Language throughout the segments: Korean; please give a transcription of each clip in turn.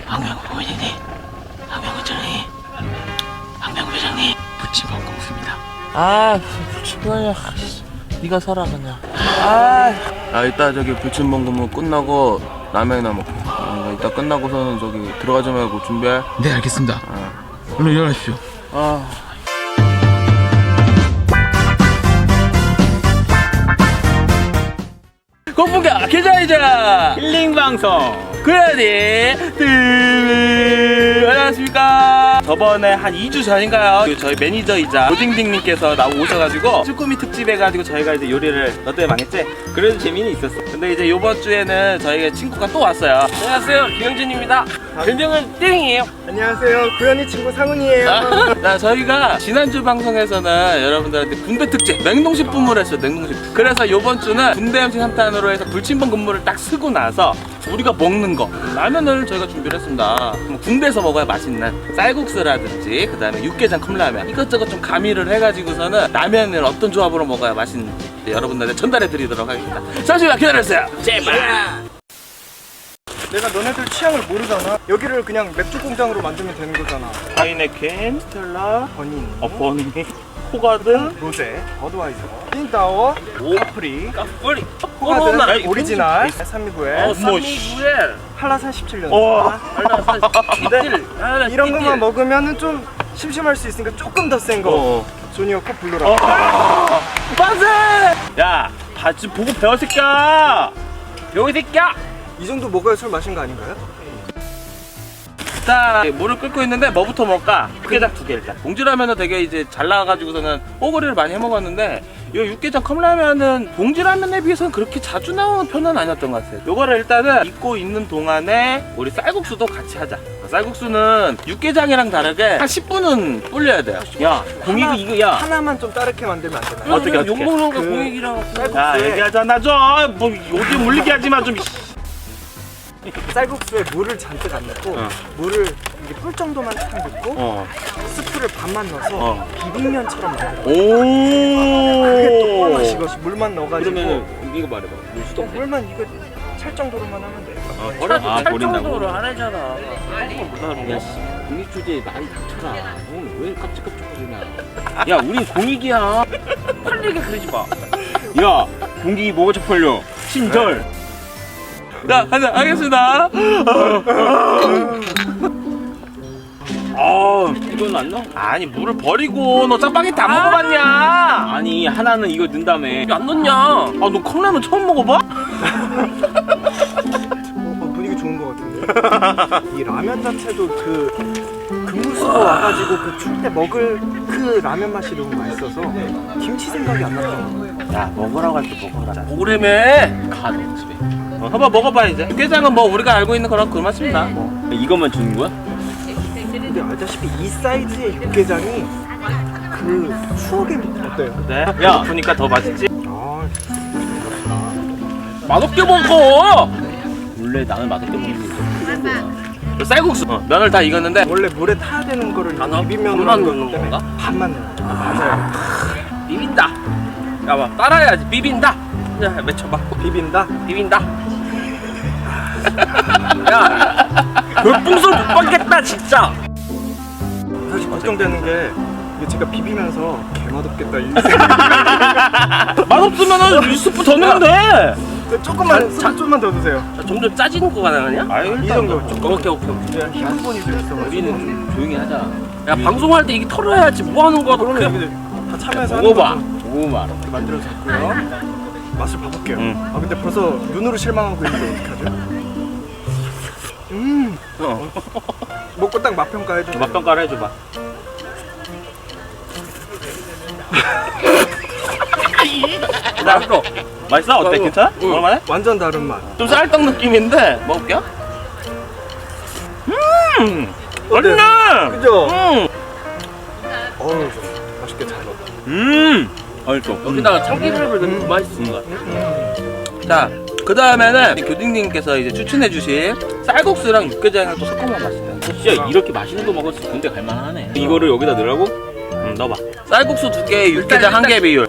황명구 부모님, 황명구 회장님, 황명구 회장님, 부침볶음 국수입니다. 아, 부침볶음이야. 네가 사라 그냥. 이따 저기 불침번금은 끝나고 라면이나 먹게. 이따 끝나고서는 저기 들어가지 말고 준비해. 네, 알겠습니다. 얼른 일어나십시오. 고품격 계좌이자 힐링 방송. 그래야지. 안녕하십니까. 저번에 한 2주 전인가요? 저희 매니저이자 오딩딩님께서 오셔가지고 쭈꾸미 특집 해가지고 저희가 이제 요리를 너 때문에 망했지? 그래도 재미는 있었어. 근데 이제 요번 주에는 저희가 친구가 또 왔어요. 안녕하세요, 김영진입니다. 별명은 띵이에요. 안녕하세요. 구현이 친구 상훈이에요. 저희가 지난주 방송에서는 여러분들한테 군대 특집 냉동식품을 했어요. 냉동식품. 그래서 요번 주는 군대 음식 3탄으로 해서 불침번 근무를 딱 쓰고 나서 우리가 먹는 거 라면을 저희가 준비를 했습니다. 군대에서 먹어야 맛있는 쌀국수라든지 그 다음에 육개장 컵라면 이것저것 좀 가미를 해가지고서는 라면을 어떤 조합으로 먹어야 맛있는지 여러분들한테 전달해 드리도록 하겠습니다. 잠시만 기다려주세요. 제발. 내가 너네들 취향을 모르잖아. 여기를 그냥 맥주 공장으로 만들면 되는 거잖아. 하이네켄, 스텔라, 버닌, 버니, 호가든, 로제, 버드와이저, 띵타워, 카프리, 까뿌리 호가든, 오리지널, 산미구엘, 한라산 17년. 이런 것만 먹으면은 좀 심심할 수 있으니까 조금 더 센 거. 조니어코 블루라. 만세! 야, 같이 보고 배워 새끼야. 여기 새끼야! 이 정도 먹어야 술 마신 거 아닌가요? 자, 물을 끓고 있는데 뭐부터 먹을까? 육개장 2개 일단. 봉지라면은 되게 이제 잘 나와가지고서는 뽀글이를 많이 해먹었는데 이 육개장 컵라면은 봉지라면에 비해서는 그렇게 자주 나오는 편은 아니었던 것 같아요. 요거를 일단은 익고 있는 동안에 우리 쌀국수도 같이 하자. 쌀국수는 육개장이랑 다르게 한 10분은 불려야 돼요. 야, 공익이 이거 야. 하나만 좀 다르게 만들면 안 되나요? 어떻게? 욕먹는 거 그 공익이랑 야, 쌀국수에, 얘기하잖아 좀. 뭐 어디 물리게 하지 마 좀. 쌀국수에 물을 잔뜩 안 넣고 물을 이게 뿔 정도만 딱 넣고 스프를 반만 넣어서 비빔면처럼 만들어. 그게 또 오. 맛이고 물만 넣어가지고 그러면은 이거 말해봐. 물만 이거 찰 정도로만 하면 돼. 버린다고. 안 하잖아. 야, 씨, 공익 주제에 많이 닥쳐라. 왜 깝죽깝죽거리냐. 야, 우린 공익이야. 팔리게 그러지 마. 야, 공익이 뭐가 쪽팔려? 친절. 자, 한잔 하겠습니다. 이건 안 넣어? 아니, 물을 버리고 너 짜파게티 안 먹어봤냐? 아니, 하나는 이거 넣는다며. 왜 안 넣냐? 너 컵라면 처음 먹어봐? 분위기 좋은 것 같은데. 이 라면 자체도 그 급무수가 와가지고 그 추울 때 먹을 그 라면 맛이 너무 맛있어서 김치 생각이 안 났던 거야. 야, 먹으라고 할 때 먹어라. 오래매. 가, 너 집에. 한번 먹어봐 이제. 육개장은 뭐 우리가 알고 있는 거랑 그 맛입니다. 이것만 주는 거야? 근데 알다시피 이 사이즈의 육개장이 그 추억의 어때요? 네? 야. 보니까 더 맛있지? 아, 맛없게 먹어! 원래 나는 맛있게 먹는 게 쌀국수. 면을 다 익었는데 원래 물에 타야 되는 거를 반만 비빔면으로 넣는 넣기 때문에 건가? 반만 넣어요. 맞아요. 비빈다. 야봐, 따라해야지. 비빈다. 야, 맺혀봐. 비빈다. 비빈다. 야, 별풍선 못 받겠다 진짜. 사실 걱정되는 게 이게 제가 비비면서 개맛없겠다 이 생각이. 맛없으면은 이 스프 더 넣으면 돼. 조금만 좀만 더 드세요. 점점 짜지는 거 가능하냐? 아유, 이 정도 조금. 오케이. 그냥 힘 분이 좀 있어. 우리는 좀 조용히 하자. 야, 방송할 때 이게 털어야지. 뭐 하는 거야? 그러면 그냥 이게 다 참여해서 하는 먹어봐. 거죠. 먹어봐. 이렇게 만들어졌고요. 맛을 봐볼게요. 응. 근데 벌써 눈으로 실망하고 있는데 어떡하죠? 먹고 딱 맛평가 해줘. 맛평가를 해줘봐. 맛있어. 맛있어? 어때? 괜찮아? 먹을만해? 완전 다른 맛. 좀 쌀떡 느낌인데 먹을게요. 어때? 맛있네. 그죠? 음. 맛있게 잘 먹어. 맛있어. 여기다가 참기름을 넣으면 더 맛있을 것 같아. 자, 그 다음에는 교딩님께서 이제 추천해주신 쌀국수랑 육개장을 또 섞어 먹으면 맛있어요. 진짜 이렇게 맛있는 거 먹었을 군대 갈만하네. 이거를 여기다 넣으라고? 넣어봐. 쌀국수 2개, 육개장 1개 비율.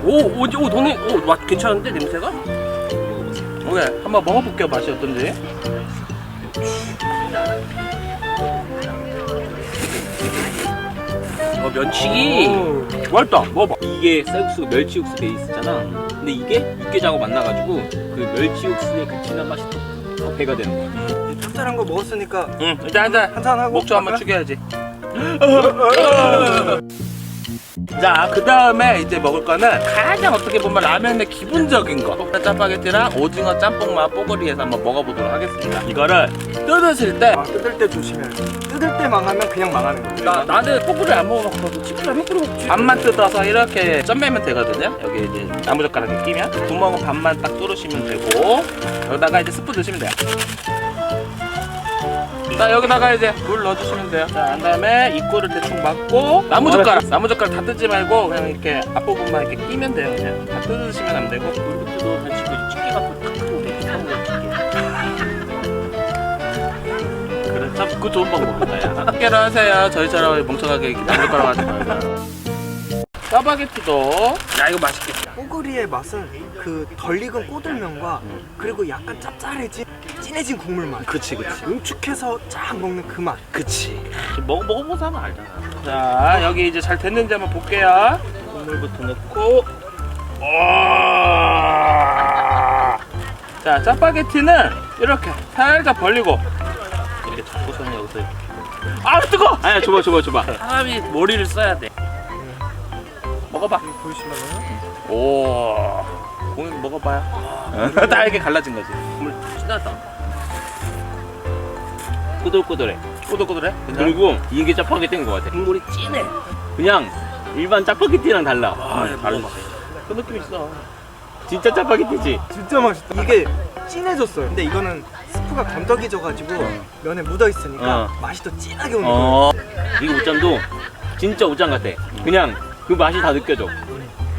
오, 너네, 맛 괜찮은데, 냄새가? 오케이, 한번 먹어볼게요, 맛이 어떤지. 면치기. 오. 맛있다. 먹어봐. 이게 쌀국수 멸치육수 베이스잖아. 근데 이게 육개장하고 만나가지고 그 멸치육수의 그 진한 맛이 더 배가 되는 거야. 짭짤한 거 먹었으니까 응, 일단 한잔 한잔하고 목조 한번 갈까? 축여야지. 자, 그 다음에 이제 먹을 거는 가장 어떻게 보면 라면의 기본적인 거 짜파게티랑 오징어 짬뽕맛 뽀글이에서 한번 먹어보도록 하겠습니다. 이거를 뜯으실 때 뜯을 때 조심해야 돼. 뜯을 때 망하면 그냥 망하는 거야. 나는 뽀글이 안 먹어봤거든. 치즈랑 뽀글이 먹지. 반만 뜯어서 이렇게 쪄매면 되거든요. 여기 이제 나무젓가락에 끼면 구멍은 반만 딱 뚫으시면 되고 여기다가 이제 스프 넣으시면 돼요. 자, 여기다가 이제 물 넣어주시면 돼요. 자, 그 다음에 입구를 대충 막고 나무젓가락 다 뜯지 말고 그냥 이렇게 앞부분만 이렇게 끼면 돼요. 그냥 다 뜯으시면 안 되고 물부터도 다치고 집게 갖고 탁하고 이렇게 타는 거야. 집게. 그래, 참 그거 좋은 방법이다. 야. 학교를 하세요. 저희처럼 멍청하게 이렇게 나무젓가락 하지 말고. 짜파게티도 야 이거 맛있겠다. 뽀글이의 맛은 그 덜 익은 꼬들면과 그리고 약간 짭짤해진 진해진 국물 맛. 그치. 응축해서 쫙 먹는 그 맛. 그치. 먹어보서 하면 알잖아. 자, 여기 이제 잘 됐는지 한번 볼게요. 국물부터 넣고. 자, 짜파게티는 이렇게 살짝 벌리고 이렇게 잡고서는 여기서 이렇게. 아, 뜨거! 아야, 줘봐. 사람이 머리를 써야 돼. 먹어봐. 보이시면은 오. 공연 먹어봐요. 딱 이렇게 갈라진 거지. 국물 진하다. 꼬들꼬들해. 꼬들꼬들해? 그리고 이게 짜파게티인 것 같아. 국물이 진해. 그냥 일반 짜파게티랑 달라. 아, 다르지. 그 느낌 있어. 진짜 짜파게티지. 진짜 맛있다. 이게 진해졌어요. 근데 이거는 스프가 건더기져가지고 면에 묻어 있으니까 어. 맛이 더 진하게 오는 거예요. 이거 옷장도 진짜 옷장 같아. 그냥 그 맛이 다 느껴져.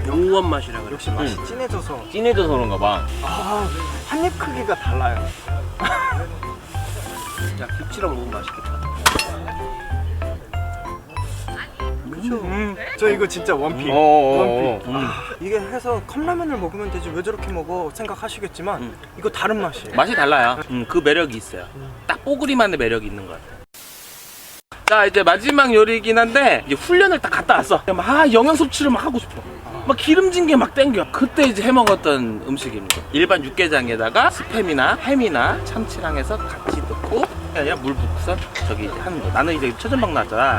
영원 맛이라 그래. 역시 맛이 진해져서 진해져서 그런가 봐. 한입 크기가 달라요. 야, 김치랑 먹으면 맛있겠다. 그렇죠. 저 이거 진짜 원픽. 어어어. 이게 해서 컵라면을 먹으면 되지 왜 저렇게 먹어 생각하시겠지만 이거 다른 맛이에요. 맛이 달라요. 그 매력이 있어요. 딱 뽀글이만의 매력이 있는 것 같아요. 자, 이제 마지막 요리이긴 한데 이제 훈련을 딱 갔다 왔어. 막 영양 섭취를 막 하고 싶어. 막 기름진 게 막 땡겨. 그때 이제 해먹었던 음식입니다. 일반 육개장에다가 스팸이나 햄이나 참치랑 해서 같이 넣고 그냥 물 붓고선 저기 이제 하는 거. 나는 이제 최전방 나왔잖아.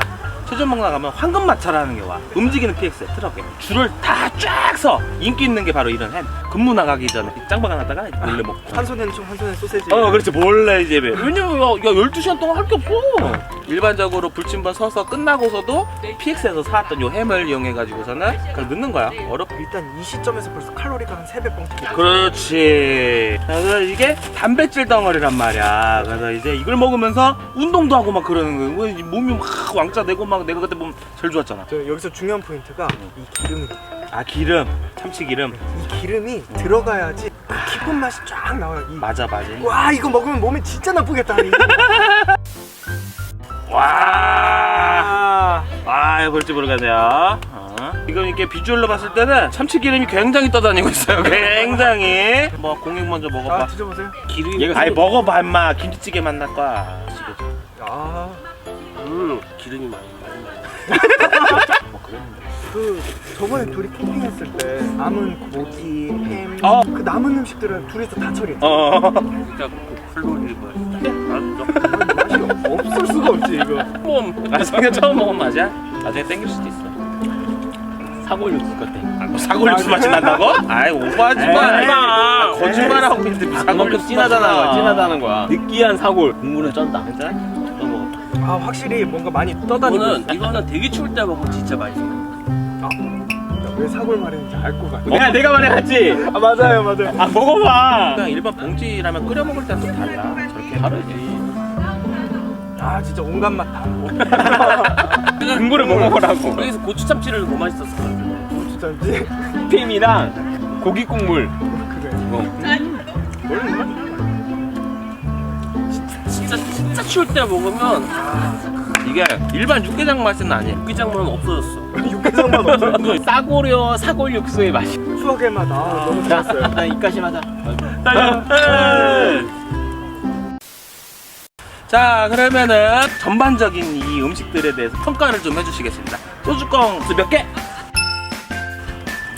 최전방 나가면 황금마차라는 게 와. 움직이는 PX에 트럭에 줄을 다 쫙 서. 인기 있는 게 바로 이런 햄. 근무 나가기 전에 짱방 하다가 몰래 먹고. 한 손에는 좀 한 손에 소세지. 그렇지. 몰래 이제. 왜냐면 야 12시간 동안 할 게 없어. 일반적으로 불침번 서서 끝나고서도 PX에서 사왔던 요 햄을 이용해가지고서는 그냥 넣는 거야. 일단 이 시점에서 벌써 칼로리가 한 3배 뻥튀기. 그렇지. 그래서 이게 단백질 덩어리란 말이야. 그래서 이제 이걸 먹으면서 운동도 하고 막 그러는 거야. 몸이 막 왕자 내고 막 내가 그때 보면 제일 좋았잖아. 저 여기서 중요한 포인트가 이 기름이. 아, 기름. 참치 기름. 이 기름이 들어가야지 그 깊은 맛이 쫙 나와요. 맞아. 와 이거 먹으면 몸에 진짜 나쁘겠다. 와, 볼지 모르겠네요. 이건 이렇게 비주얼로 봤을 때는 참치 기름이 굉장히 떠다니고 있어요. 굉장히. 뭐 공익 먼저 먹어봐. 드셔보세요. 기름이. 아니 먹어봐 임마. 김치찌개 맛날 거야. 기름이 많이 뭐 그랬는데. 그 저번에 둘이 캠핑했을 때 남은 고기, 햄, 어. 그 남은 음식들은 둘이서 다 처리했죠. 진짜 쿨놀이 맛있어. 없을 수가 없지 이거. 나중에 처음 먹은 맛이야? 나중에 땡길 수도 있어. 사골 육수 같아. 뭐 사골 육수 맛이 난다고? 아이 오버하지 마. 거짓말하고 있는데 사골 육수 진하다는 거야. 느끼한 사골. 국물은 쩐다. 괜찮아? 너 먹어. 확실히 뭔가 많이 떠다니고 있어. 이거는 되게 추울 때 먹으면 진짜 맛있어. 왜 사골 말했는지 알 것 같아. 내가 말해갔지. 맞아요. 먹어봐. 그냥 일반 봉지라면 끓여 먹을 때는 또 달라. 저렇게 다르지. 진짜 온갖 맛 다. 국물을 먹어보라고. 여기서 고추 참치를 뭐 맛있었어? 진짜지? 햄이랑 고기 국물. 그래. 진짜 추울 때 먹으면 이게 일반 육개장 맛은 아니야. 육개장 맛은 없어졌어. 육개장만 없어. 싸고려 사골 육수의 맛이. 추억의 맛. 너무 좋았어요. 나 이까지 하자. 자, 그러면은 전반적인 이 음식들에 대해서 평가를 좀 해주시겠습니다. 소주껑 몇 개?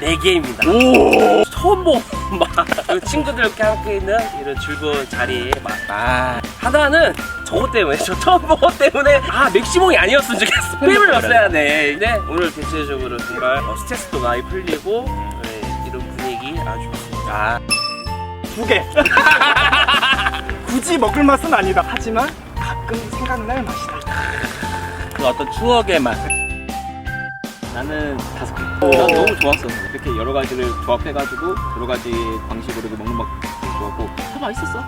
4개입니다. 오. 처음 본 맛. 그리고 친구들과 함께 있는 이런 즐거운 자리의 맛. 하나는 저거 때문에, 저 처음 본 것 때문에 맥시몽이 아니었으면 좋겠어. 스팸을 넣었어야 돼. 근데 오늘 대체적으로 정말 스트레스도 많이 풀리고 이런 분위기 아주 좋습니다. 2개. 굳이 먹을 맛은 아니다. 하지만 가끔 생각날 맛이다. 그 어떤 추억의 맛. 나는 5개. 난 너무 좋았어. 이렇게 여러 가지를 조합해가지고 여러 가지 방식으로 이렇게 먹는 맛도 좋았고 다 맛있었어.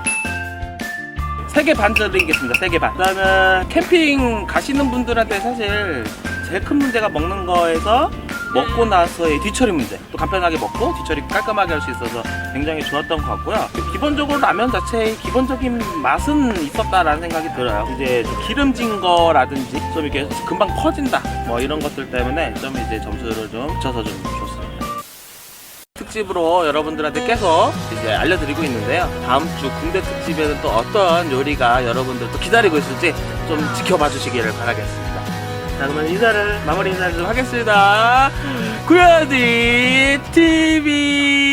3개 반 드리겠습니다. 3개 반. 일단은 캠핑 가시는 분들한테 사실 제일 큰 문제가 먹는 거에서 먹고 나서의 뒤처리 문제. 또 간편하게 먹고 뒤처리 깔끔하게 할 수 있어서 굉장히 좋았던 것 같고요. 기본적으로 라면 자체의 기본적인 맛은 있었다라는 생각이 들어요. 이제 좀 기름진 거라든지 좀 이렇게 금방 퍼진다 뭐 이런 것들 때문에 좀 이제 점수를 좀 붙여서 좀 줬습니다. 특집으로 여러분들한테 계속 이제 알려드리고 있는데요. 다음 주 군대 특집에는 또 어떤 요리가 여러분들 또 기다리고 있을지 좀 지켜봐 주시기를 바라겠습니다. 자, 그러면 마무리 인사를 좀 하겠습니다. 구야디 TV